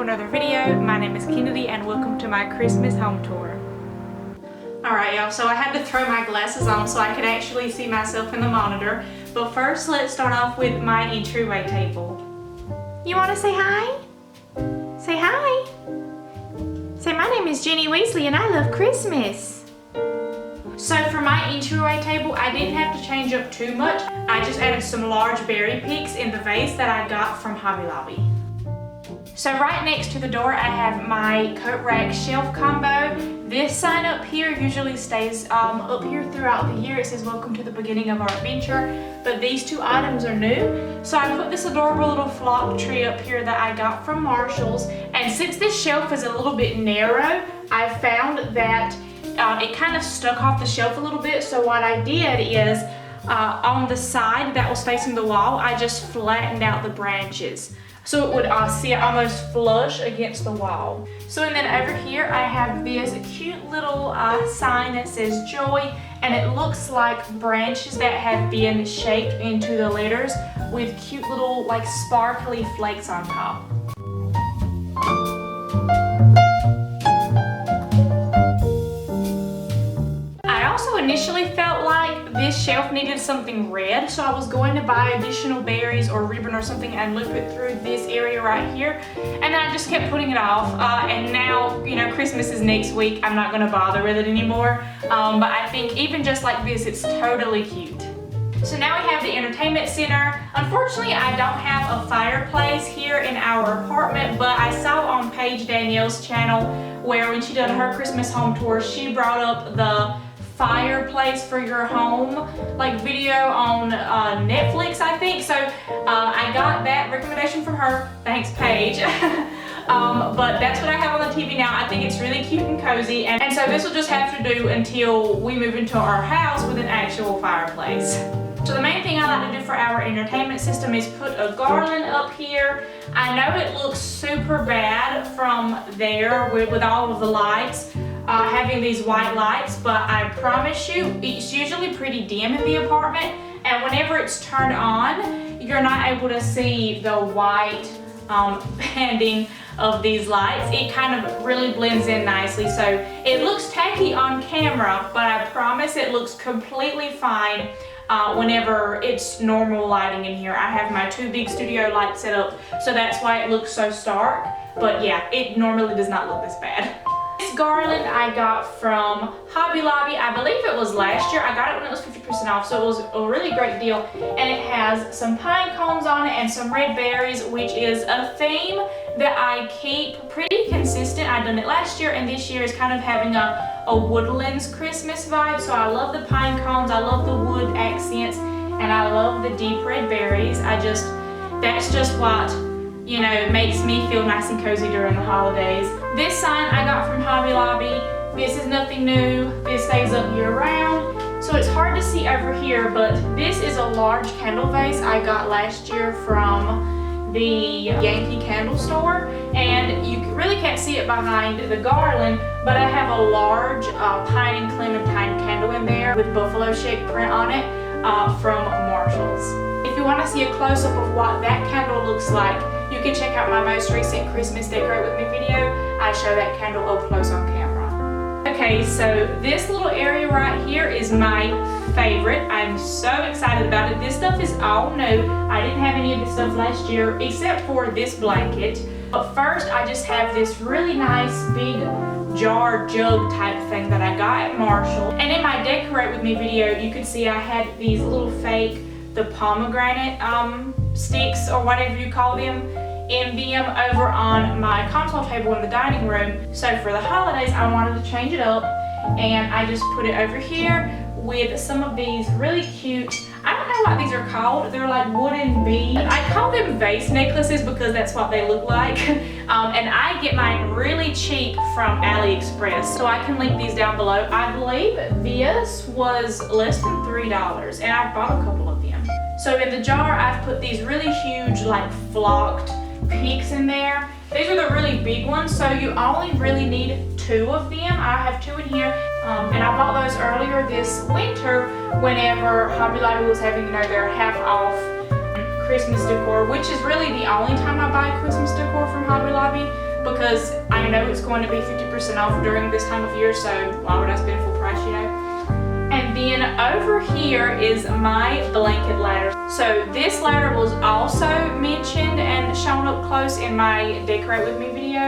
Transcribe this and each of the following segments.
another video. My name is Kennedy and welcome to my Christmas home tour. Alright y'all, so I had to throw my glasses on so I could actually see myself in the monitor. But first let's start off with my entryway table. You want to say hi? Say hi. Say my name is Jenny Weasley and I love Christmas. So for my entryway table, I didn't have to change up too much. I just added some large berry picks in the vase that I got from Hobby Lobby. So right next to the door, I have my coat rack shelf combo. This sign up here usually stays up here throughout the year. It says welcome to the beginning of our adventure, but these two items are new. So I put this adorable little flock tree up here that I got from Marshall's. And since this shelf is a little bit narrow, I found that it kind of stuck off the shelf a little bit. So what I did is on the side that was facing the wall, I just flattened out the branches. So it would sit almost flush against the wall. So and then over here I have this cute little sign that says Joy, and it looks like branches that have been shaped into the letters with cute little like sparkly flakes on top. Initially felt like this shelf needed something red, so I was going to buy additional berries or ribbon or something and loop it through this area right here, and then I just kept putting it off, and now, you know, Christmas is next week. I'm not going to bother with it anymore, but I think even just like this, it's totally cute. So now we have the entertainment center. Unfortunately, I don't have a fireplace here in our apartment, but I saw on Paige Danielle's channel where when she did her Christmas home tour, she brought up the fireplace for your home like video on Netflix, I think. So I got that recommendation from her. Thanks, Paige. But that's what I have on the TV now. I think it's really cute and cozy, and so this will just have to do until we move into our house with an actual fireplace. So the main thing I like to do for our entertainment system is put a garland up here. I know it looks super bad from there with all of the lights, having these white lights, but I promise you it's usually pretty dim in the apartment, and whenever it's turned on you're not able to see the white banding of these lights. It kind of really blends in nicely, so it looks tacky on camera, but I promise it looks completely fine whenever it's normal lighting in here. I have my two big studio lights set up, so that's why it looks so stark, but yeah, it normally does not look this bad. This garland I got from Hobby Lobby. I believe it was last year. I got it when it was 50% off, so it was a really great deal. And it has some pine cones on it and some red berries, which is a theme that I keep pretty consistent. I done it last year, and this year is kind of having a woodlands Christmas vibe. So I love the pine cones, I love the wood accents, and I love the deep red berries. That's just what, you know, makes me feel nice and cozy during the holidays. This sign I got from Hobby Lobby. This is nothing new. This stays up year round, so it's hard to see over here, but this is a large candle vase I got last year from the Yankee candle store, and you really can't see it behind the garland, but I have a large pine and clementine candle in there with buffalo shape print on it from Marshall's. If you want to see a close-up of what that candle looks like, you can check out my most recent Christmas Decorate With Me video. I show that candle up close on camera. Okay, so this little area right here is my favorite. I'm so excited about it. This stuff is all new. I didn't have any of this stuff last year except for this blanket. But first, I just have this really nice big jar jug type thing that I got at Marshall. And in my Decorate With Me video, you could see I had these little fake, the pomegranate sticks or whatever you call them, in them over on my console table in the dining room. So for the holidays I wanted to change it up, and I just put it over here with some of these really cute, I don't know what these are called, they're like wooden beads. I call them vase necklaces because that's what they look like. And I get mine really cheap from AliExpress, so I can link these down below. I believe this was less than $3, and I bought a couple of them. So in the jar I've put these really huge like flocked picks in there. These are the really big ones, so you only really need 2 of them. I have 2 in here, and I bought those earlier this winter whenever Hobby Lobby was having, you know, their half off Christmas decor, which is really the only time I buy Christmas decor from Hobby Lobby. because I know it's going to be 50% off during this time of year, so why would I spend full price, you know? And then over here is my blanket ladder. So this ladder was also mentioned and shown up close in my Decorate With Me video.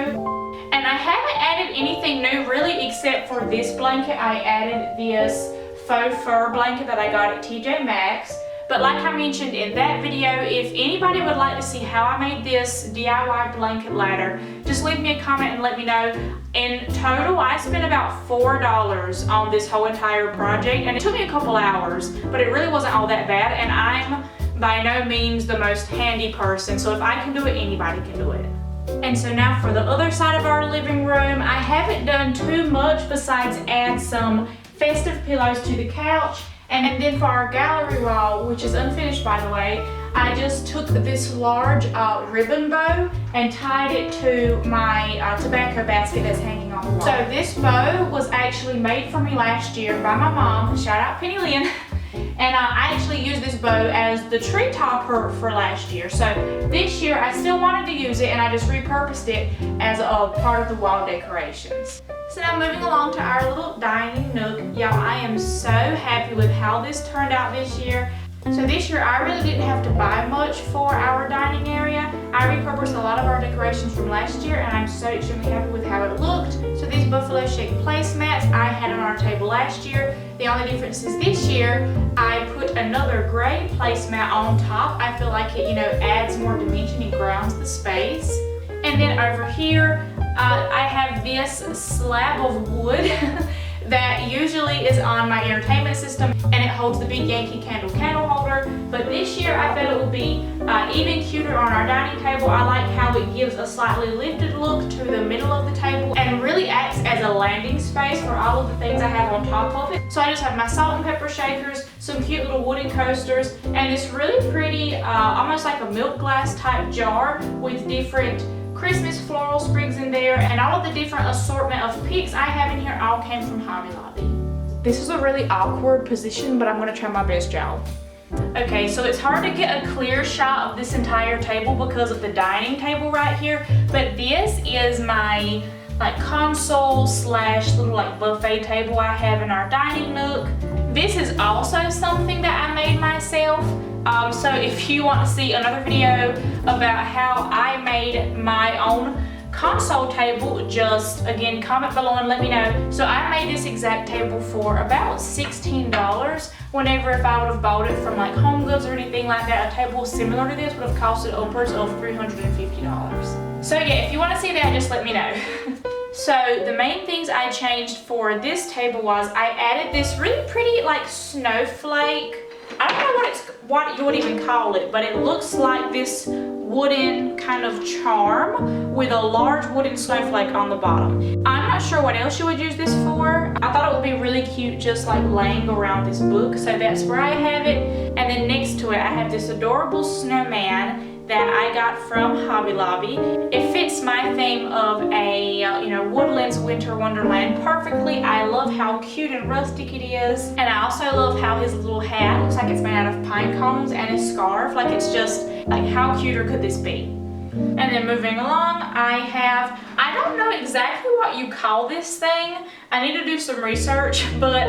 And I haven't added anything new really except for this blanket. I added this faux fur blanket that I got at TJ Maxx. But like I mentioned in that video, if anybody would like to see how I made this DIY blanket ladder, just leave me a comment and let me know. In total, I spent about $4 on this whole entire project, and it took me a couple hours, but it really wasn't all that bad, and I'm by no means the most handy person, so if I can do it, anybody can do it. And so now for the other side of our living room, I haven't done too much besides add some festive pillows to the couch. And then for our gallery wall, which is unfinished by the way, I just took this large ribbon bow and tied it to my tobacco basket that's hanging on the wall. So this bow was actually made for me last year by my mom, shout out Penny Lynn. And I actually used this bow as the tree topper for last year. So this year I still wanted to use it, and I just repurposed it as a part of the wall decorations. So now moving along to our little dining nook. Y'all, I am so happy with how this turned out this year. So this year I really didn't have to buy much for our dining area. I repurposed a lot of our decorations from last year, and I'm so extremely happy with how it looked. So these buffalo shaped placemats I had on our table last year. The only difference is this year I put another gray placemat on top. I feel like it, you know, adds more dimension and grounds the space. And then over here, I have this slab of wood that usually is on my entertainment system, and it holds the big Yankee candle holder. But this year I felt it would be even cuter on our dining table. I like how it gives a slightly lifted look to the middle of the table and really acts as a landing space for all of the things I have on top of it. So I just have my salt and pepper shakers, some cute little wooden coasters, and this really pretty, almost like a milk glass type jar with different Christmas floral sprigs in there, and all of the different assortment of picks I have in here all came from Hobby Lobby. This is a really awkward position, but I'm going to try my best, y'all. Okay, so it's hard to get a clear shot of this entire table because of the dining table right here, but this is my like console slash little like buffet table I have in our dining nook. This is also something that I made myself. So if you want to see another video about how I made my own console table, just again comment below and let me know. So I made this exact table for about $16. Whenever if I would have bought it from like Home Goods or anything like that, a table similar to this would have costed upwards of $350. So yeah, if you want to see that, just let me know. So the main things I changed for this table was I added this really pretty like snowflake. I don't know what you would even call it, but it looks like this wooden kind of charm with a large wooden snowflake on the bottom. I'm not sure what else you would use this for. I thought it would be really cute just like laying around this book, so that's where I have it. And then next to it I have this adorable snowman that I got from Hobby Lobby. It fits my theme of a woodlands winter wonderland perfectly. I love how cute and rustic it is, and I also love how his little hat looks like it's made out of pine cones, and his scarf, like it's just like how cuter could this be. And then moving along, I don't know exactly what you call this thing. I need to do some research, but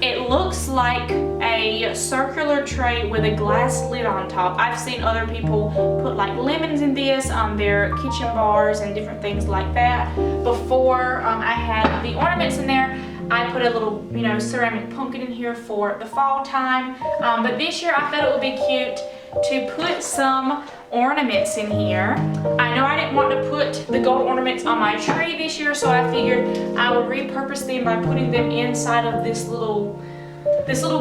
it looks like a circular tray with a glass lid on top. I've seen other people put like lemons in this on their kitchen bars and different things like that. Before I had the ornaments in there, I put a little, ceramic pumpkin in here for the fall time. But this year I thought it would be cute to put some ornaments in here. I know I didn't want to put the gold ornaments on my tree this year, so I figured I would repurpose them by putting them inside of this little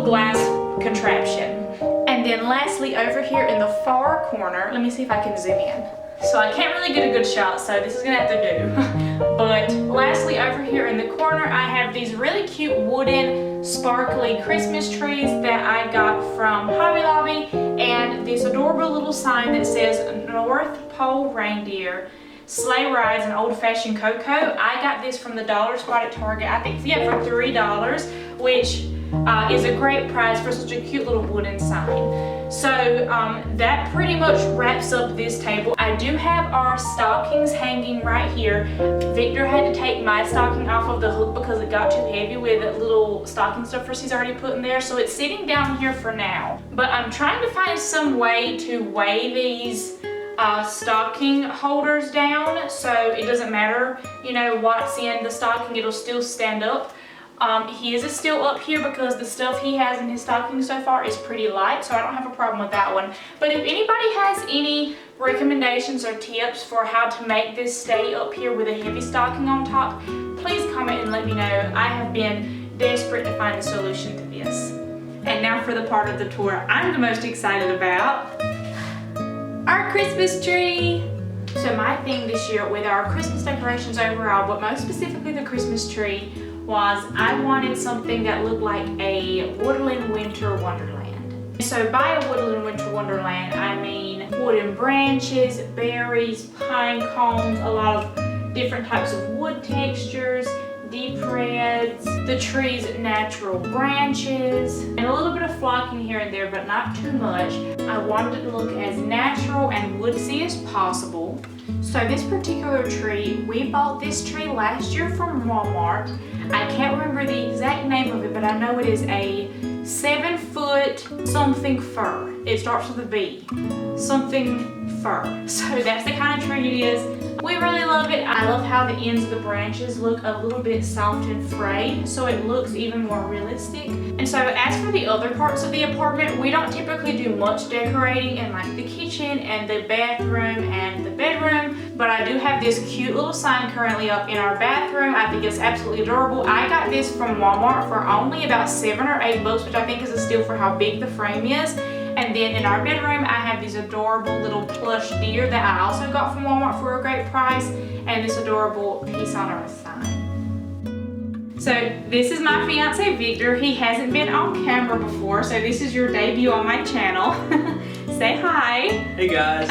glass contraption. And then lastly, over here in the far corner, let me see if I can zoom in. So I can't really get a good shot, so this is gonna have to do. But lastly, over here in the corner, I have these really cute wooden sparkly Christmas trees that I got from Hobby Lobby, and this adorable little sign that says North Pole Reindeer Sleigh Rides and Old Fashioned Cocoa. I got this from the Dollar Spot at Target, I think, yeah, for $3, which is a great price for such a cute little wooden sign. So that pretty much wraps up this table. I do have our stockings hanging right here. Victor had to take my stocking off of the hook because it got too heavy with little stocking stuffers he's already put in there. So it's sitting down here for now. But I'm trying to find some way to weigh these stocking holders down so it doesn't matter, you know, what's in the stocking, it'll still stand up. His is still up here because the stuff he has in his stocking so far is pretty light, so I don't have a problem with that one. But if anybody has any recommendations or tips for how to make this stay up here with a heavy stocking on top, please comment and let me know. I have been desperate to find a solution to this. And now for the part of the tour I'm the most excited about. Our Christmas tree! So my thing this year with our Christmas decorations overall, but most specifically the Christmas tree, was I wanted something that looked like a woodland winter wonderland. So by a woodland winter wonderland, I mean wooden branches, berries, pine cones, a lot of different types of wood textures, deep reds, the tree's natural branches, and a little bit of flocking here and there, but not too much. I wanted it to look as natural and woodsy as possible. So this particular tree, we bought this tree last year from Walmart. I can't remember the exact name of it, but I know it is a 7-foot something fir. It starts with a B. Something fir. So that's the kind of tree it is. We really love it. I love how the ends of the branches look a little bit soft and frayed, so it looks even more realistic. And so as for the other parts of the apartment, we don't typically do much decorating in like the kitchen and the bathroom and the bedroom, but I do have this cute little sign currently up in our bathroom. I think it's absolutely adorable. I got this from Walmart for only about $7 or $8, which I think is a steal for how big the frame is. And then in our bedroom, I have these adorable little plush deer that I also got from Walmart for a great price, and this adorable peace on earth sign. So this is my fiance Victor. He hasn't been on camera before, so this is your debut on my channel. Say hi. Hey guys.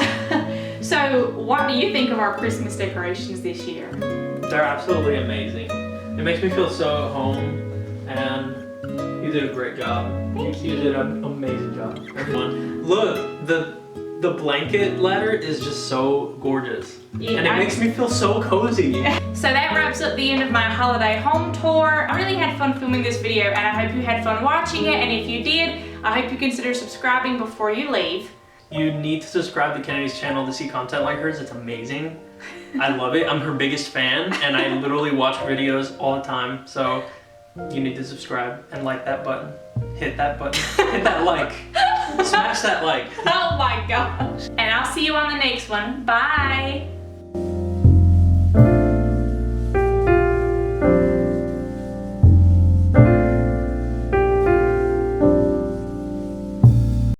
So what do you think of our Christmas decorations this year? They're absolutely amazing. It makes me feel so at home, and you did a great job. You did an amazing job. Everyone, look, the blanket ladder is just so gorgeous. Yeah, and it makes me feel so cozy. So that wraps up the end of my holiday home tour. I really had fun filming this video, and I hope you had fun watching it. And if you did, I hope you consider subscribing before you leave. You need to subscribe to Kennedy's channel to see content like hers. It's amazing. I love it. I'm her biggest fan, and I literally watch videos all the time. So you need to subscribe and like that button. Hit that button. Hit that like. Smash that like. Oh my gosh. And I'll see you on the next one. Bye.